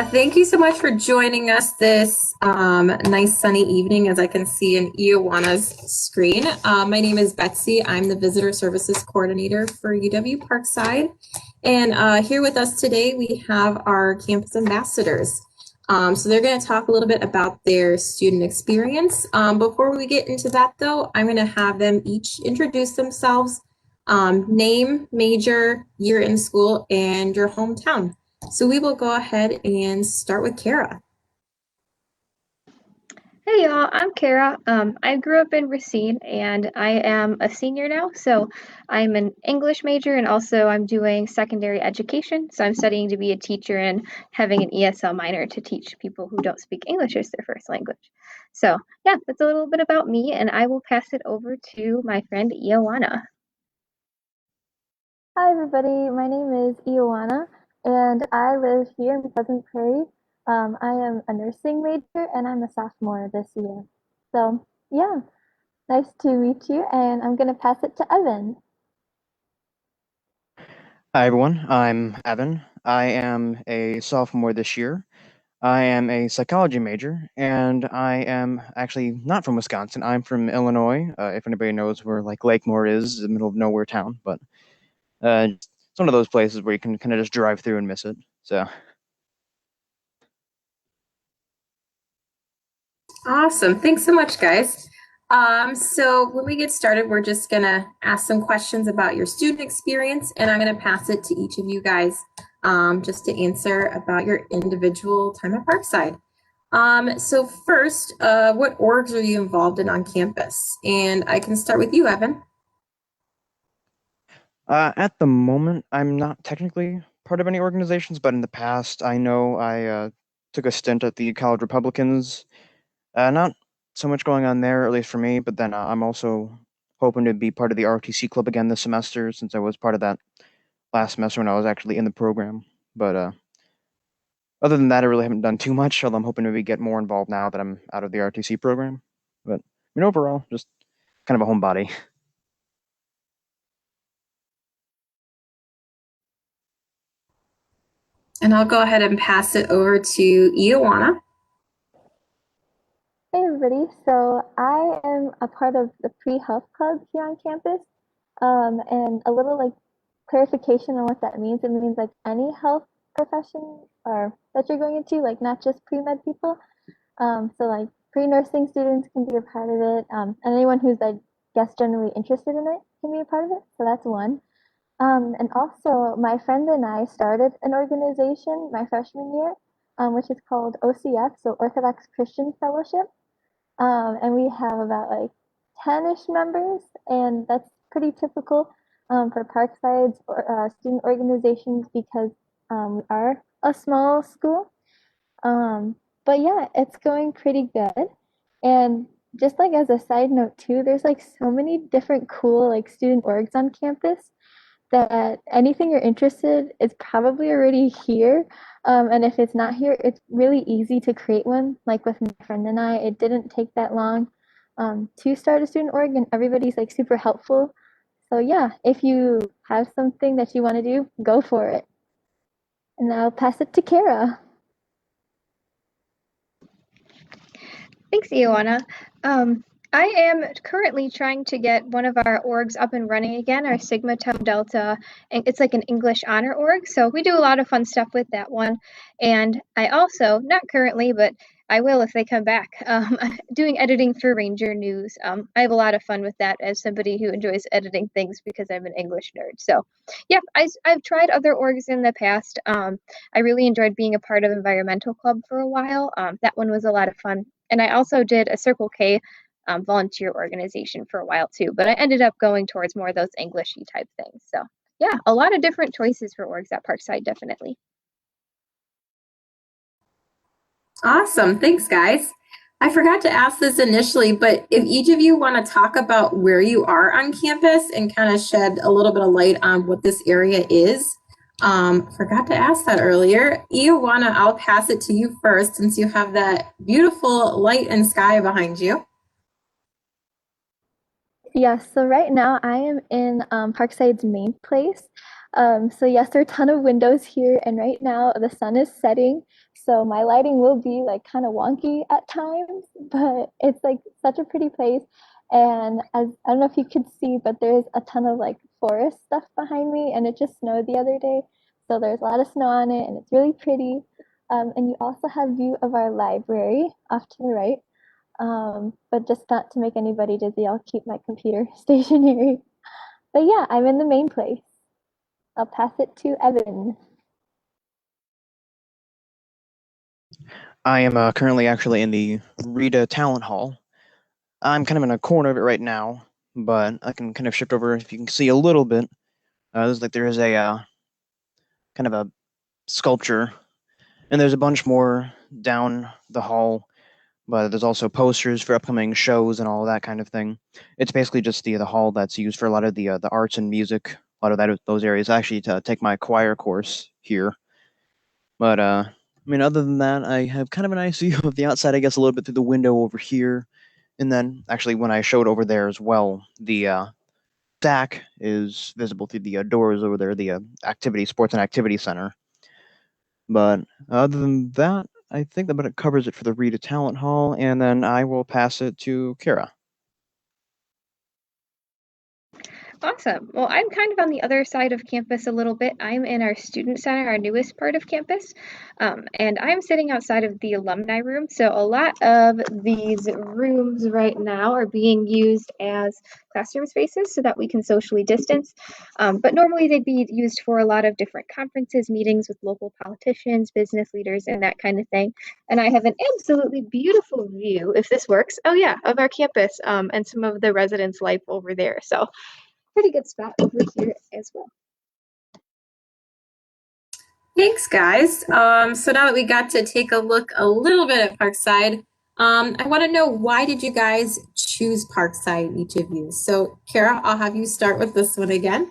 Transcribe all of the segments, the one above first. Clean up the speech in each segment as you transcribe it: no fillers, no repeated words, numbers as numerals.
Thank you so much for joining us this nice sunny evening, as I can see in Iowana's screen. My name is Betsy. I'm the Visitor Services Coordinator for UW Parkside. And here with us today, we have our campus ambassadors. So they're going to talk a little bit about their student experience. Before we get into that, though, I'm going to have them each introduce themselves, name, major, year in school, and your hometown. So we will go ahead and start with Kara. Hey y'all, I'm Kara. I grew up in Racine and I am a senior now. So I'm an English major and also I'm doing secondary education. So I'm studying to be a teacher and having an ESL minor to teach people who don't speak English as their first language. So yeah, that's a little bit about me and I will pass it over to my friend Ioana. Hi everybody, my name is Ioana and I live here in Pleasant Prairie. I am a nursing major and I'm a sophomore this year. So yeah, nice to meet you and I'm going to pass it to Evan. Hi everyone, I'm Evan. I am a sophomore this year. I am a psychology major, and I am actually not from Wisconsin. I'm from Illinois. If anybody knows where like Lakemore is, the middle of nowhere town, but it's one of those places where you can kind of just drive through and miss it. So Awesome. Thanks so much, guys. So when we get started, we're just going to ask some questions about your student experience, and I'm going to pass it to each of you guys just to answer about your individual time at Parkside. So first, what orgs are you involved in on campus? And I can start with you, Evan. at the moment, I'm not technically part of any organizations, but in the past, I know I took a stint at the College Republicans. Not so much going on there, at least for me, but then I'm also hoping to be part of the ROTC club again this semester since I was part of that last semester when I was actually in the program. But other than that, I really haven't done too much, although I'm hoping to maybe get more involved now that I'm out of the ROTC program. But I mean, overall, just kind of a homebody. And I'll go ahead and pass it over to Ioana. Hey everybody, so I am a part of the pre-health club here on campus. And a little like clarification on what that means. It means like any health profession or that you're going into, like not just pre-med people. So like pre-nursing students can be a part of it, and anyone who's I guess generally interested in it can be a part of it. So that's one. And also, my friend and I started an organization my freshman year, which is called OCF, so Orthodox Christian Fellowship. And we have about like 10-ish members, and that's pretty typical for Parkside's student organizations because we are a small school. But yeah, it's going pretty good. And just like as a side note too, there's like so many different cool like student orgs on campus that anything you're interested is probably already here. And if it's not here, it's really easy to create one. Like with my friend and I, it didn't take that long to start a student org, and everybody's like super helpful. So yeah, if you have something that you want to do, go for it. And I'll pass it to Kara. Thanks, Ioana. I am currently trying to get one of our orgs up and running again, our Sigma Tau Delta, and it's like an English honor org. So we do a lot of fun stuff with that one. And I also, not currently, but I will if they come back, doing editing for Ranger News. I have a lot of fun with that as somebody who enjoys editing things because I'm an English nerd. So yeah, I've tried other orgs in the past. I really enjoyed being a part of Environmental Club for a while. That one was a lot of fun. And I also did a Circle K volunteer organization for a while too, but I ended up going towards more of those Englishy type things. So yeah, a lot of different choices for orgs at Parkside, definitely. Awesome. Thanks, guys. I forgot to ask this initially, but if each of you want to talk about where you are on campus and kind of shed a little bit of light on what this area is, forgot to ask that earlier. Ioana, I'll pass it to you first since you have that beautiful light and sky behind you. Yes, so right now I am in Parkside's main place. So yes, there are a ton of windows here, and right now the sun is setting. So my lighting will be like kind of wonky at times, but it's like such a pretty place. And as I don't know if you could see, but there's a ton of like forest stuff behind me, and it just snowed the other day. So there's a lot of snow on it, and it's really pretty. And you also have view of our library off to the right. But just not to make anybody dizzy, I'll keep my computer stationary. But yeah, I'm in the main place. I'll pass it to Evan. I am currently actually in the Rita Talent Hall. I'm kind of in a corner of it right now, but I can kind of shift over if you can see a little bit. There's like there is a kind of a sculpture, and there's a bunch more down the hall. But there's also posters for upcoming shows and all that kind of thing. It's basically just the hall that's used for a lot of the arts and music, a lot of that those areas. I actually take my choir course here, but I mean, other than that, I have kind of a nice view of the outside. I guess a little bit through the window over here, and then actually when I showed over there as well, the stack is visible through the doors over there, the activity sports and activity center. But other than that, I think that about it covers it for the Rita Talent Hall, and then I will pass it to Kara. Awesome. Well, I'm kind of on the other side of campus a little bit. I'm in our student center, our newest part of campus, and I'm sitting outside of the alumni room. So a lot of these rooms right now are being used as classroom spaces so that we can socially distance. But normally they'd be used for a lot of different conferences, meetings with local politicians, business leaders, and that kind of thing. And I have an absolutely beautiful view, if this works, oh yeah, of our campus and some of the residents' life over there. So pretty good spot over here as well. Thanks, guys. So now that we got to take a look a little bit at Parkside, I want to know, why did you guys choose Parkside, each of you? So, Kara, I'll have you start with this one again.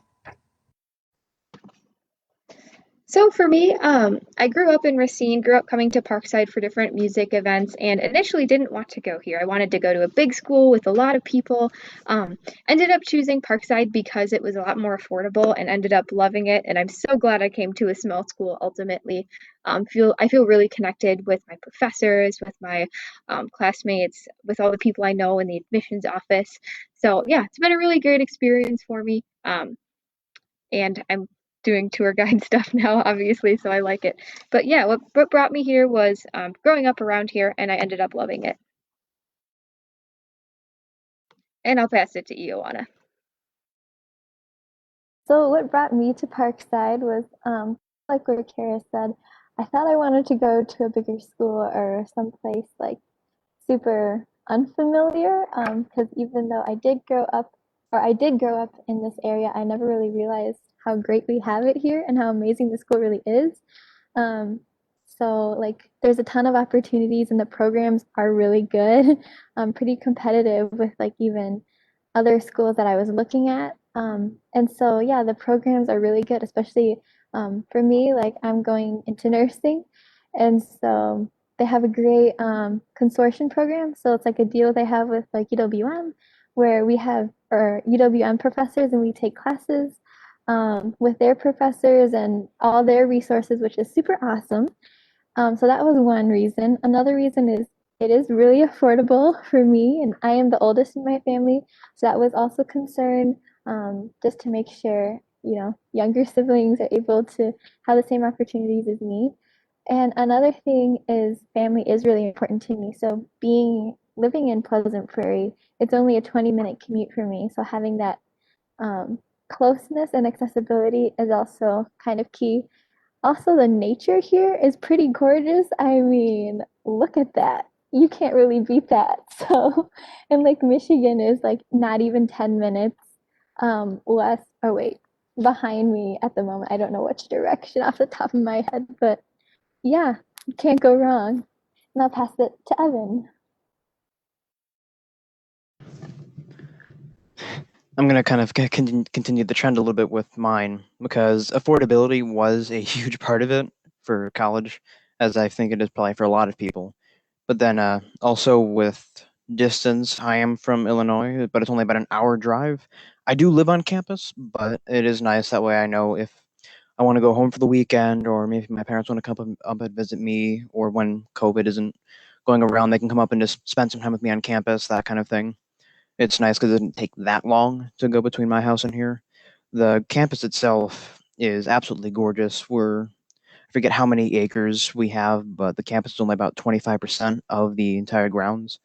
So for me, I grew up in Racine, grew up coming to Parkside for different music events, and initially didn't want to go here. I wanted to go to a big school with a lot of people. Ended up choosing Parkside because it was a lot more affordable, and ended up loving it. And I'm so glad I came to a small school ultimately. I feel really connected with my professors, with my classmates, with all the people I know in the admissions office. So yeah, it's been a really great experience for me. And I'm doing tour guide stuff now, obviously, so I like it. But yeah, what brought me here was growing up around here, and I ended up loving it. And I'll pass it to Ioana. So what brought me to Parkside was, like what Kara said, I thought I wanted to go to a bigger school or someplace like super unfamiliar. Because even though I did grow up in this area, I never really realized how great we have it here and how amazing the school really is. Um, so like there's a ton of opportunities and the programs are really good. Pretty competitive with like even other schools that I was looking at. And so yeah, the programs are really good, especially for me, like I'm going into nursing. And so they have a great consortium program. So it's like a deal they have with like UWM, where we have our UWM professors and we take classes with their professors and all their resources, which is super awesome. So that was one reason. Another reason is it is really affordable for me, and I am the oldest in my family, so that was also a concern, just to make sure, younger siblings are able to have the same opportunities as me. And another thing is family is really important to me. So living in Pleasant Prairie, it's only a 20-minute commute for me. So having that closeness and accessibility is also kind of key. Also, the nature here is pretty gorgeous. I mean, look at that. You can't really beat that. So, and like Michigan is like not even 10 minutes less, or wait, behind me at the moment. I don't know which direction off the top of my head, but yeah, you can't go wrong. And I'll pass it to Evan. I'm going to kind of continue the trend a little bit with mine because affordability was a huge part of it for college, as I think it is probably for a lot of people. But then also with distance, I am from Illinois, but it's only about an hour drive. I do live on campus, but it is nice that way I know if I want to go home for the weekend, or maybe my parents want to come up and visit me, or when COVID isn't going around, they can come up and just spend some time with me on campus, that kind of thing. It's nice because it didn't take that long to go between my house and here. The campus itself is absolutely gorgeous. I forget how many acres we have, but the campus is only about 25% of the entire grounds.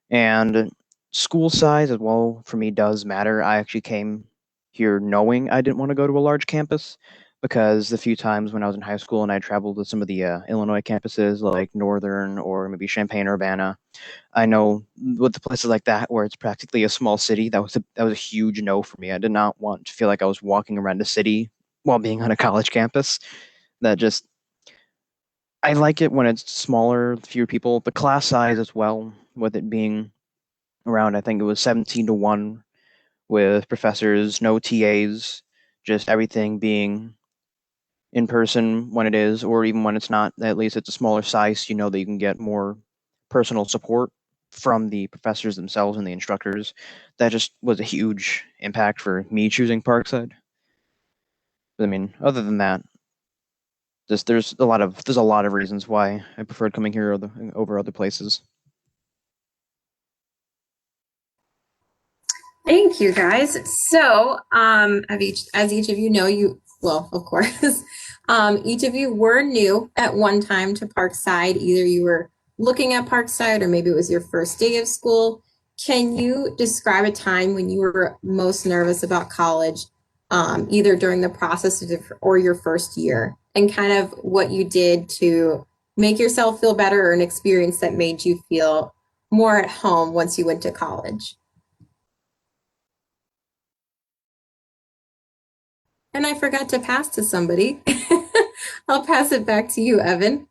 And school size as well for me does matter. I actually came here knowing I didn't want to go to a large campus because the few times when I was in high school and I traveled to some of the Illinois campuses like Northern or maybe Champaign-Urbana, I know with the places like that where it's practically a small city, that was a huge no for me. I did not want to feel like I was walking around a city while being on a college campus. That just I like it when it's smaller, fewer people. The class size as well, with it being around, I think it was 17 to 1 with professors, no TAs, just everything being in person when it is, or even when it's not, at least it's a smaller size, you know that you can get more personal support from the professors themselves and the instructors. That just was a huge impact for me choosing Parkside. I mean, other than that, just there's a lot of reasons why I preferred coming here over other places. Thank you, guys. So, as each of you know, well, of course, each of you were new at one time to Parkside. Either you were looking at Parkside or maybe it was your first day of school. Can you describe a time when you were most nervous about college, either during the process or your first year, and kind of what you did to make yourself feel better or an experience that made you feel more at home once you went to college? And I forgot to pass to somebody. I'll pass it back to you, Evan.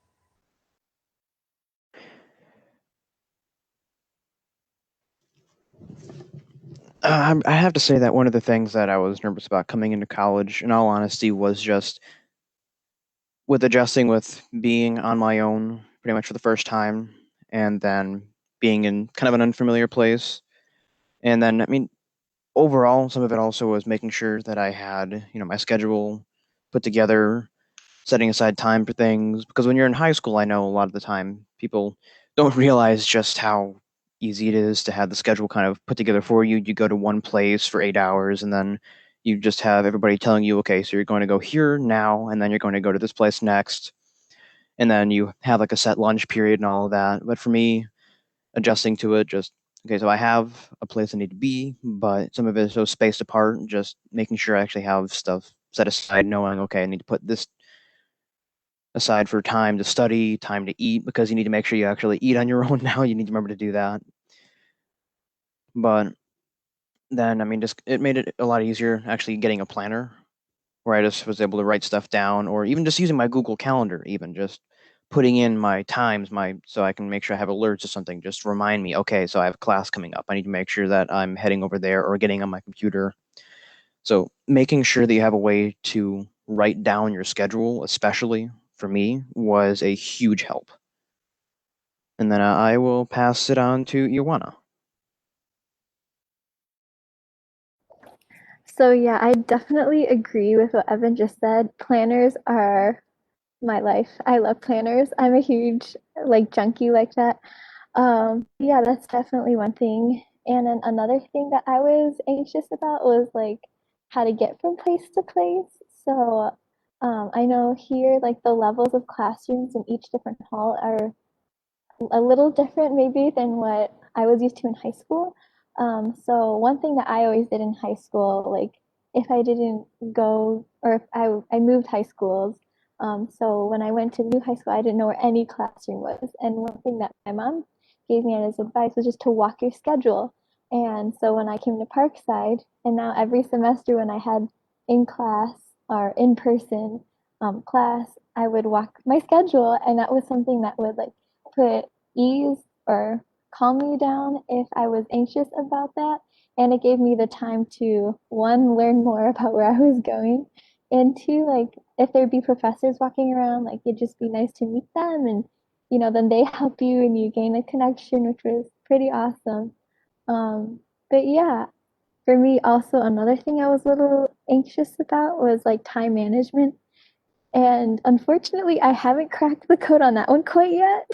I have to say that one of the things that I was nervous about coming into college, in all honesty, was just with adjusting with being on my own pretty much for the first time, and then being in kind of an unfamiliar place. And then, I mean, overall, some of it also was making sure that I had, my schedule put together, setting aside time for things. Because when you're in high school, I know a lot of the time people don't realize just how easy it is to have the schedule kind of put together for you. You go to one place for 8 hours, and then you just have everybody telling you, okay, so you're going to go here now, and then you're going to go to this place next. And then you have like a set lunch period and all of that. But for me, adjusting to it, just okay, so I have a place I need to be, but some of it is so spaced apart, just making sure I actually have stuff set aside, knowing, okay, I need to put this aside for time to study, time to eat, because you need to make sure you actually eat on your own now. You need to remember to do that. But then, I mean, just it made it a lot easier actually getting a planner where I just was able to write stuff down, or even just using my Google Calendar, even just putting in my times, so I can make sure I have alerts or something. Just remind me, okay, so I have class coming up. I need to make sure that I'm heading over there or getting on my computer. So making sure that you have a way to write down your schedule, especially for me, was a huge help. And then I will pass it on to Ioana. So yeah, I definitely agree with what Evan just said. Planners are my life. I love planners. I'm a huge like junkie like that. Yeah, that's definitely one thing. And then another thing that I was anxious about was like how to get from place to place. So I know here like the levels of classrooms in each different hall are a little different maybe than what I was used to in high school. So one thing that I always did in high school, like if I didn't go or if I moved high schools, so when I went to new high school, I didn't know where any classroom was. And one thing that my mom gave me as advice was just to walk your schedule. And so when I came to Parkside, and now every semester when I had in class or in person class, I would walk my schedule, and that was something that would like put ease or calm me down if I was anxious about that. And it gave me the time to, one, learn more about where I was going, and two, like if there'd be professors walking around, like it'd just be nice to meet them. And, then they help you and you gain a connection, which was pretty awesome. Um, but yeah, for me, also, another thing I was a little anxious about was like time management And unfortunately, I haven't cracked the code on that one quite yet.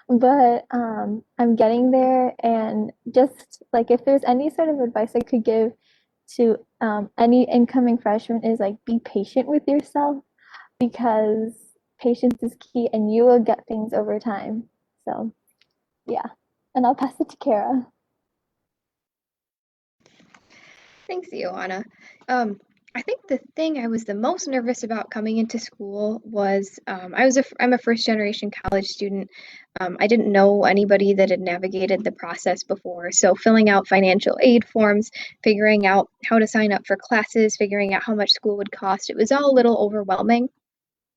But I'm getting there. And just like if there's any sort of advice I could give to any incoming freshman is like be patient with yourself because patience is key and you will get things over time. So, yeah. And I'll pass it to Kara. Thanks, Ioana. I think the thing I was the most nervous about coming into school was I'm a first generation college student. I didn't know anybody that had navigated the process before, so filling out financial aid forms, figuring out how to sign up for classes, figuring out how much school would cost, it was all a little overwhelming.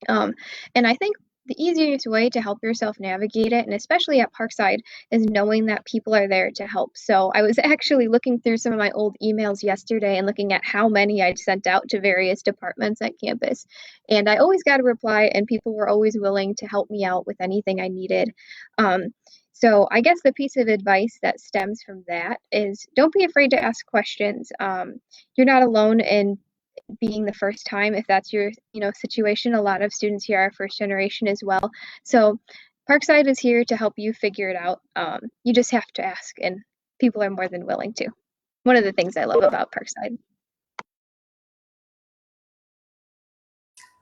Um, and I think the easiest way to help yourself navigate it, and especially at Parkside, is knowing that people are there to help. So I was actually looking through some of my old emails yesterday and looking at how many I'd sent out to various departments at campus. And I always got a reply, and people were always willing to help me out with anything I needed. So I guess the piece of advice that stems from that is don't be afraid to ask questions. You're not alone in being the first time if that's your situation. A lot of students here are first generation as well, so Parkside is here to help you figure it out. You just have to ask, and people are more than willing to. One of the things I love about Parkside.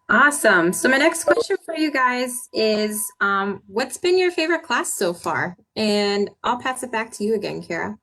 Awesome. So my next question for you guys is, what's been your favorite class so far? And I'll pass it back to you again, Kara.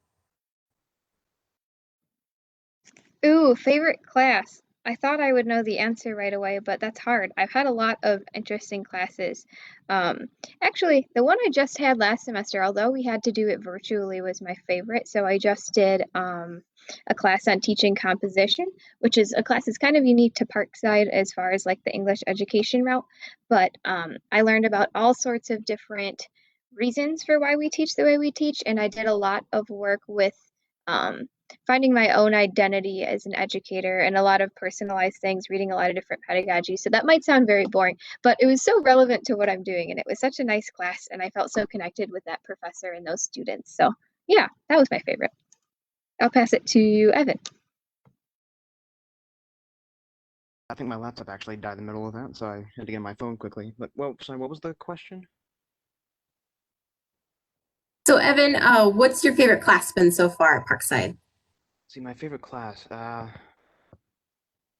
Ooh, favorite class. I thought I would know the answer right away, but that's hard. I've had a lot of interesting classes. Um, Actually, the one I just had last semester, although we had to do it virtually, was my favorite. So I just did a class on teaching composition, which is a class that's kind of unique to Parkside as far as like the English education route. But I learned about all sorts of different reasons for why we teach the way we teach, and I did a lot of work with um, finding my own identity as an educator and a lot of personalized things, reading a lot of different pedagogy. So that might sound very boring, but it was so relevant to what I'm doing. And it was such a nice class. And I felt so connected with that professor and those students. So yeah, that was my favorite. I'll pass it to you, Evan. I think my laptop actually died in the middle of that, so I had to get my phone quickly. But, well, sorry, what was the question? So Evan, what's your favorite class been so far at Parkside? See, my favorite class, I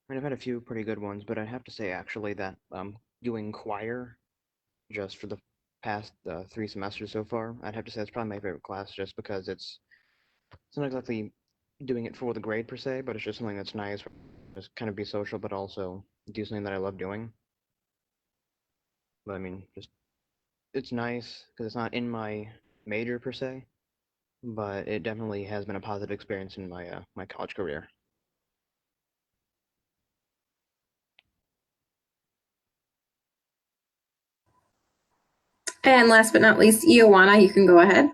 mean, I've had a few pretty good ones, but I'd have to say actually that doing choir just for the past 3 semesters so far, I'd have to say that's probably my favorite class just because it's not exactly doing it for the grade per se, but it's just something that's nice, just kind of be social, but also do something that I love doing. But I mean, just it's nice because it's not in my major per se, but it definitely has been a positive experience in my my college career. And last but not least, Ioana, you can go ahead.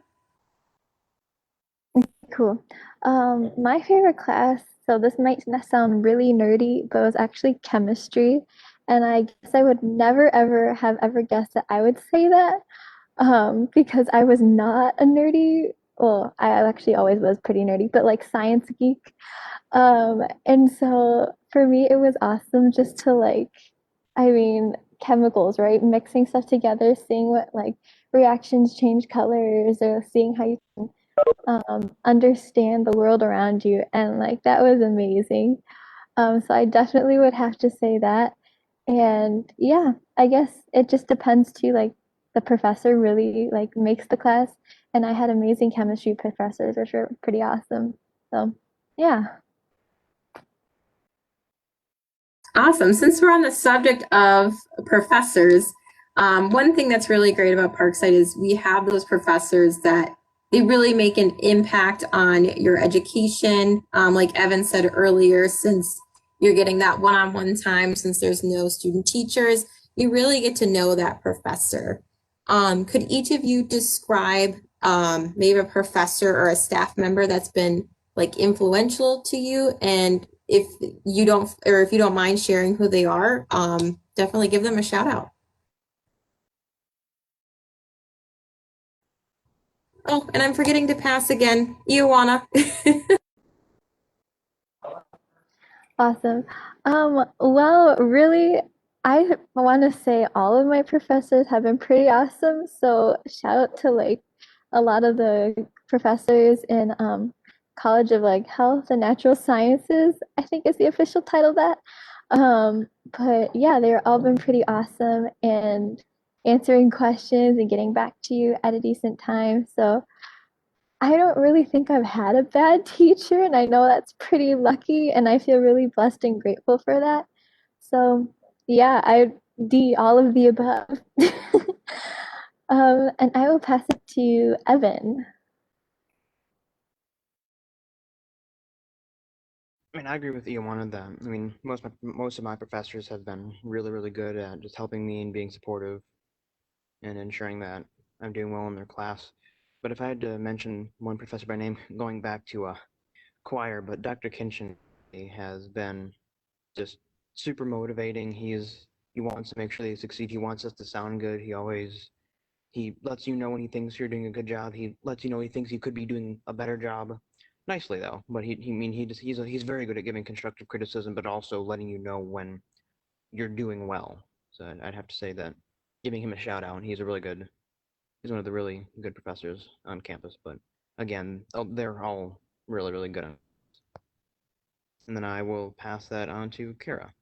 Cool. My favorite class, so this might sound really nerdy, but it was actually chemistry. And I guess I would never ever have ever guessed that I would say that because I was not a nerdy. Well, I actually always was pretty nerdy, but like science geek. And so for me, it was awesome just to like, I mean, chemicals, right? Mixing stuff together, seeing what like reactions change colors, or seeing how you understand the world around you. And like that was amazing. So I definitely would have to say that. And yeah, I guess it just depends too. Like the professor really like makes the class, and I had amazing chemistry professors, which were pretty awesome. So yeah. Awesome. Since we're on the subject of professors, one thing that's really great about Parkside is we have those professors that they really make an impact on your education. Like Evan said earlier, since you're getting that one-on-one time, since there's no student teachers, you really get to know that professor. Could each of you describe maybe a professor or a staff member that's been like influential to you, and if you don't, or if you don't mind sharing who they are, definitely give them a shout out. Oh, and I'm forgetting to pass again. Ioana. Awesome. Well, really, I want to say all of my professors have been pretty awesome. So shout out to like a lot of the professors in College of like Health and Natural Sciences, I think is the official title of that. But yeah, they've all been pretty awesome and answering questions and getting back to you at a decent time. So I don't really think I've had a bad teacher, and I know that's pretty lucky, and I feel really blessed and grateful for that. So, yeah, I D all of the above. And I will pass it to Evan. I mean, I agree with Ioana that I mean most of my professors have been really really good at just helping me and being supportive and ensuring that I'm doing well in their class. But if I had to mention one professor by name, going back to choir, but Dr. Kinchin has been just super motivating. He wants to make sure they succeed. He wants us to sound good. He lets you know when he thinks you're doing a good job. He lets you know he thinks you could be doing a better job. Nicely though, but he mean he just he's very good at giving constructive criticism, but also letting you know when you're doing well. So I'd have to say that giving him a shout out. He's one of the really good professors on campus. But again, they're all really really good. And then I will pass that on to Kara.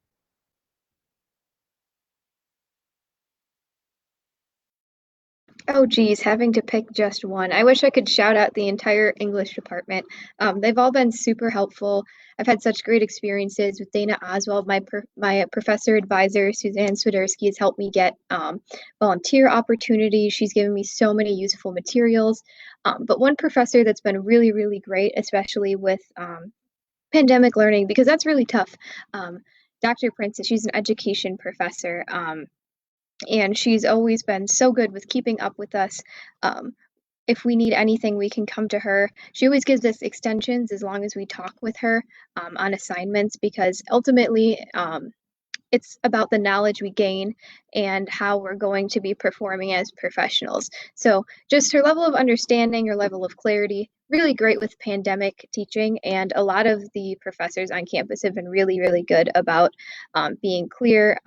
Oh geez, having to pick just one. I wish I could shout out the entire English department. They've all been super helpful. I've had such great experiences with Dana Oswald, my professor advisor. Suzanne Swiderski has helped me get volunteer opportunities. She's given me so many useful materials. But one professor that's been really, really great, especially with pandemic learning, because that's really tough. Dr. Princess, she's an education professor. And she's always been so good with keeping up with us. Um, if we need anything, we can come to her. She always gives us extensions as long as we talk with her on assignments, because ultimately it's about the knowledge we gain and how we're going to be performing as professionals. So just her level of understanding, her level of clarity, really great with pandemic teaching. And a lot of the professors on campus have been really, really good about being clear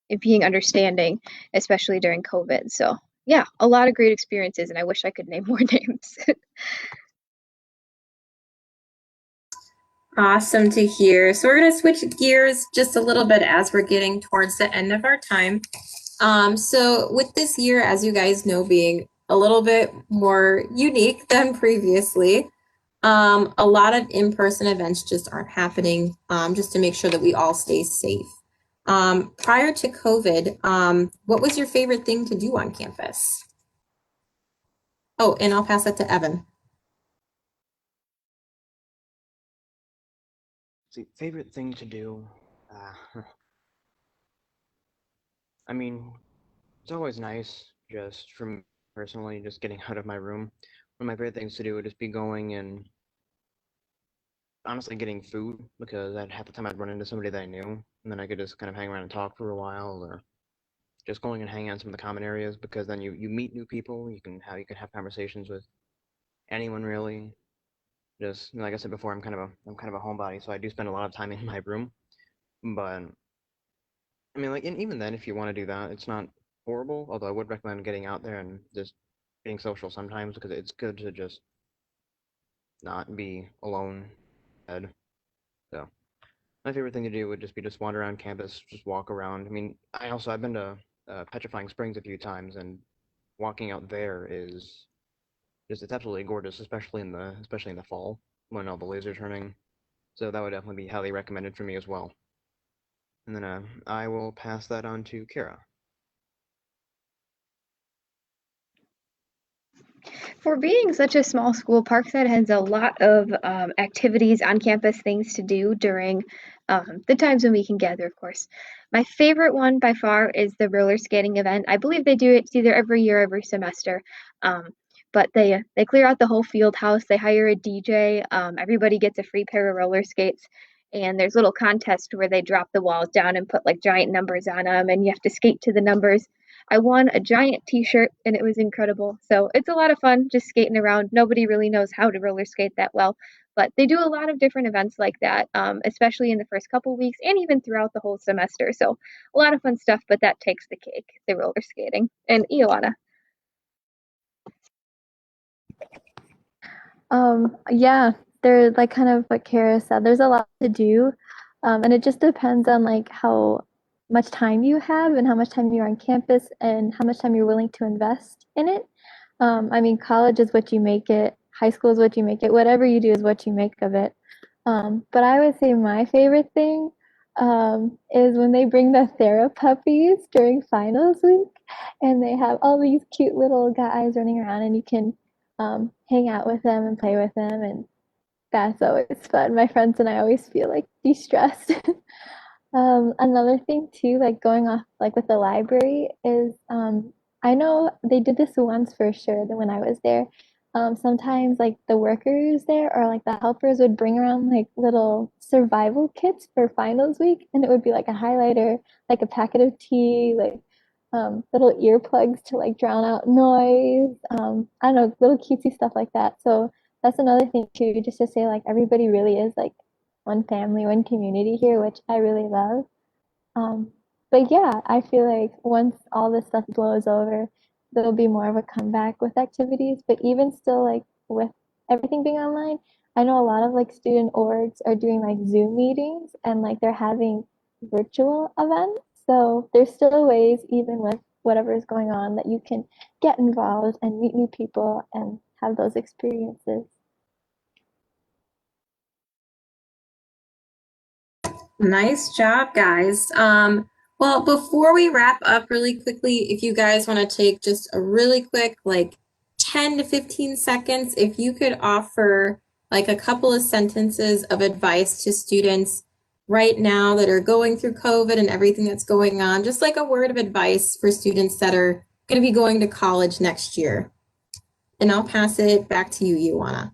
and being understanding, especially during COVID. So yeah, a lot of great experiences, and I wish I could name more names. Awesome to hear. So we're going to switch gears just a little bit as we're getting towards the end of our time. So with this year, as you guys know, being a little bit more unique than previously, a lot of in-person events just aren't happening, just to make sure that we all stay safe. Prior to COVID, what was your favorite thing to do on campus? Oh, and I'll pass that to Evan. See, favorite thing to do. I mean, it's always nice just for me personally, just getting out of my room. One of my favorite things to do would just be going and honestly getting food because at half the time I'd run into somebody that I knew, and then I could just kind of hang around and talk for a while, or just going and hanging out in some of the common areas because then you meet new people. You can have conversations with anyone really. Just like I said before, I'm kind of a homebody, so I do spend a lot of time in my room. But I mean, like, and even then, if you want to do that, it's not horrible. Although I would recommend getting out there and just being social sometimes because it's good to just not be alone. Ed. So my favorite thing to do would just be just wander around campus, just walk around. I mean, I've been to Petrifying Springs a few times, and walking out there is just it's absolutely gorgeous, especially in the fall when all the leaves are turning. So that would definitely be highly recommended for me as well. And then I will pass that on to Kara. For being such a small school, Parkside has a lot of activities on campus, things to do during the times when we can gather, of course. My favorite one by far is the roller skating event. I believe they do it either every year, every semester. Um, but they clear out the whole field house. They hire a DJ. Everybody gets a free pair of roller skates. And there's little contests where they drop the walls down and put like giant numbers on them, and you have to skate to the numbers. I won a giant t-shirt and it was incredible. So it's a lot of fun just skating around. Nobody really knows how to roller skate that well, But they do a lot of different events like that, especially in the first couple weeks and even throughout the whole semester. So a lot of fun stuff, but that takes the cake, the roller skating. And Ioana. Yeah, they're like kind of what Kara said. There's a lot to do, and it just depends on like how much time you have and how much time you're on campus and how much time you're willing to invest in it. I mean, college is what you make it, high school is what you make it, whatever you do is what you make of it. But I would say my favorite thing is when they bring the Thera puppies during finals week and they have all these cute little guys running around and you can hang out with them and play with them, and that's always fun. My friends and I always feel like de-stressed. Another thing too, like going off like with the library is I know they did this once for sure that when I was there. Sometimes like the workers there or like the helpers would bring around like little survival kits for finals week, and it would be like a highlighter, like a packet of tea, like little earplugs to like drown out noise. I don't know, little cutesy stuff like that. So that's another thing too, just to say like everybody really is like one family, one community here, which I really love. Um, but yeah, I feel like once all this stuff blows over, there'll be more of a comeback with activities. But even still, like with everything being online, I know a lot of like student orgs are doing like Zoom meetings and like they're having virtual events. So there's still ways, even with whatever is going on, that you can get involved and meet new people and have those experiences. Nice job, guys. Well, before we wrap up really quickly, if you guys want to take just a really quick, like 10 to 15 seconds, if you could offer like a couple of sentences of advice to students right now that are going through COVID and everything that's going on, just like a word of advice for students that are going to be going to college next year. And I'll pass it back to you, Ioana.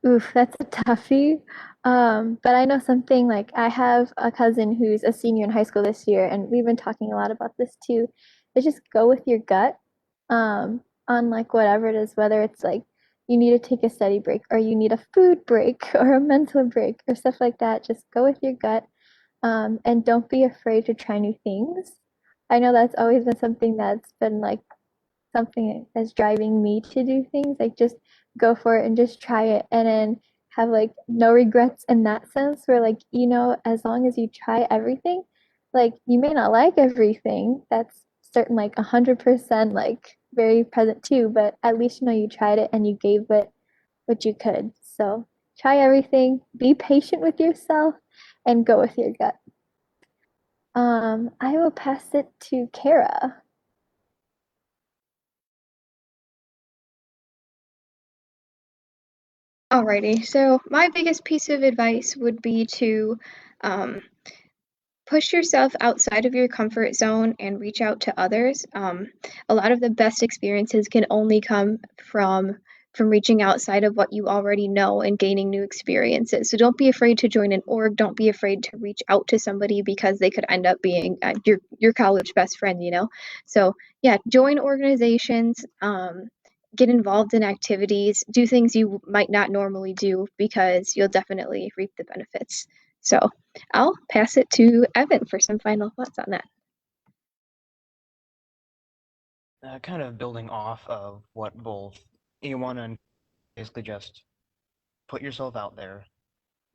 Oof, that's a toughie. But I know something like I have a cousin who's a senior in high school this year, and we've been talking a lot about this too. Is just go with your gut, on like whatever it is, whether it's like you need to take a study break or you need a food break or a mental break or stuff like that. Just go with your gut, and don't be afraid to try new things. I know that's always been something that's been like something that's driving me to do things, like just go for it and just try it and then have like no regrets in that sense where like as long as you try everything, like you may not like everything, that's certain like 100% like very present too, but at least you tried it and you gave it what you could. So try everything, be patient with yourself, and go with your gut. I will pass it to Kara. Alrighty, so my biggest piece of advice would be to um, push yourself outside of your comfort zone and reach out to others. A lot of the best experiences can only come from reaching outside of what you already know and gaining new experiences. So don't be afraid to join an org. Don't be afraid to reach out to somebody because they could end up being your college best friend. So yeah, join organizations. Get involved in activities, do things you might not normally do because you'll definitely reap the benefits. So I'll pass it to Evan for some final thoughts on that. Kind of building off of what both Iwana and basically just put yourself out there.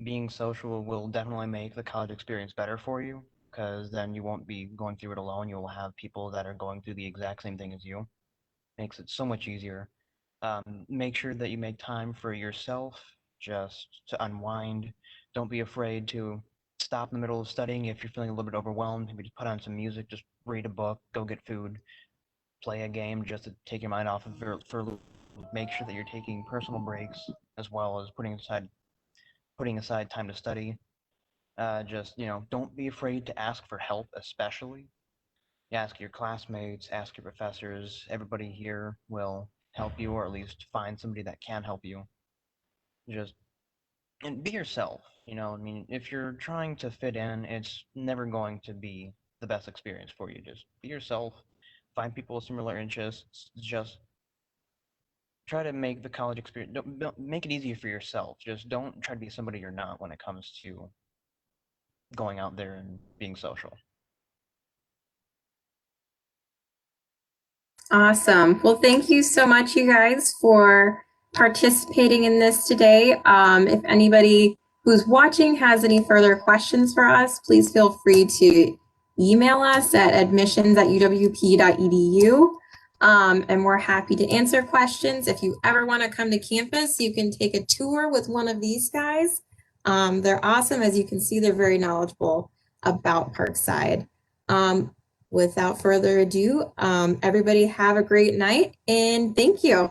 Being social will definitely make the college experience better for you because then you won't be going through it alone. You'll have people that are going through the exact same thing as you. Makes it so much easier. Make sure that you make time for yourself just to unwind. Don't be afraid to stop in the middle of studying if you're feeling a little bit overwhelmed. Maybe just put on some music, just read a book, go get food, play a game just to take your mind off of it for a little. Make sure that you're taking personal breaks as well as putting aside time to study. Just don't be afraid to ask for help, especially. Ask your classmates, ask your professors. Everybody here will help you, or at least find somebody that can help you. Just and be yourself. I mean, if you're trying to fit in, it's never going to be the best experience for you. Just be yourself. Find people with similar interests. Just try to make the college experience, don't make it easier for yourself. Just don't try to be somebody you're not when it comes to going out there and being social. Awesome. Well, thank you so much, you guys, for participating in this today. If anybody who's watching has any further questions for us, please feel free to email us at admissions@uwp.edu. And we're happy to answer questions. If you ever want to come to campus, you can take a tour with one of these guys. They're awesome. As you can see, they're very knowledgeable about Parkside. Without further ado, everybody have a great night and thank you.